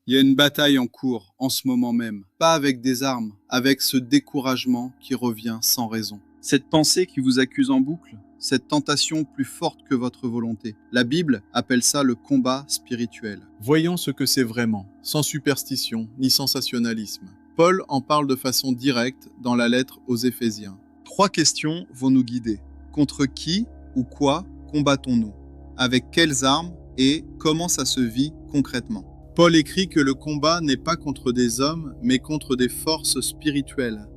Il y a une bataille en cours en ce moment même, pas avec des armes, avec ce découragement qui revient sans raison. Cette pensée qui vous accuse en boucle, cette tentation plus forte que votre volonté. La Bible appelle ça le combat spirituel. Voyons ce que c'est vraiment, sans superstition ni sensationnalisme. Paul en parle de façon directe dans la lettre aux Éphésiens. 3 questions vont nous guider. Contre qui ou quoi combattons-nous? Avec quelles armes et comment ça se vit concrètement? Paul écrit que le combat n'est pas contre des hommes, mais contre des forces spirituelles,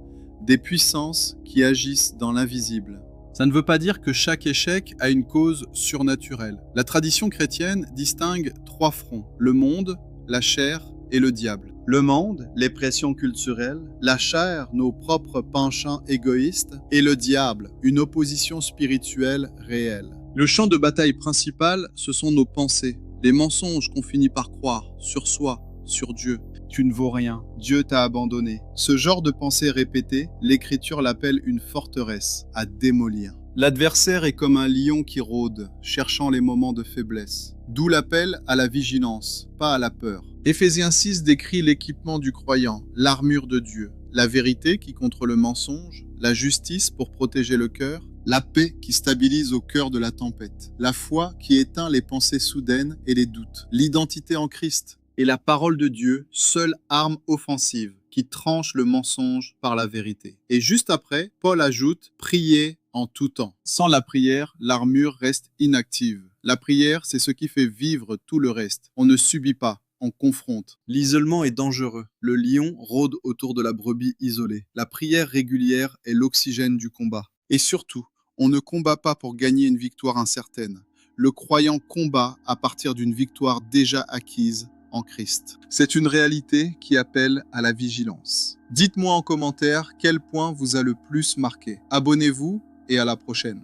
des puissances qui agissent dans l'invisible. Ça ne veut pas dire que chaque échec a une cause surnaturelle. La tradition chrétienne distingue 3 fronts, le monde, la chair et le diable. Le monde, les pressions culturelles, la chair, nos propres penchants égoïstes, et le diable, une opposition spirituelle réelle. Le champ de bataille principal, ce sont nos pensées, les mensonges qu'on finit par croire sur soi, sur Dieu. Tu ne vaux rien, Dieu t'a abandonné. Ce genre de pensée répétée, l'Écriture l'appelle une forteresse à démolir. L'adversaire est comme un lion qui rôde, cherchant les moments de faiblesse. D'où l'appel à la vigilance, pas à la peur. Éphésiens 6 décrit l'équipement du croyant, l'armure de Dieu, la vérité qui contre le mensonge, la justice pour protéger le cœur, la paix qui stabilise au cœur de la tempête, la foi qui éteint les pensées soudaines et les doutes, l'identité en Christ et la parole de Dieu, seule arme offensive qui tranche le mensonge par la vérité. Et juste après, Paul ajoute « prier en tout temps ». Sans la prière, l'armure reste inactive. La prière, c'est ce qui fait vivre tout le reste. On ne subit pas, on confronte. L'isolement est dangereux. Le lion rôde autour de la brebis isolée. La prière régulière est l'oxygène du combat. Et surtout, on ne combat pas pour gagner une victoire incertaine. Le croyant combat à partir d'une victoire déjà acquise en Christ. C'est une réalité qui appelle à la vigilance. Dites-moi en commentaire quel point vous a le plus marqué. Abonnez-vous et à la prochaine.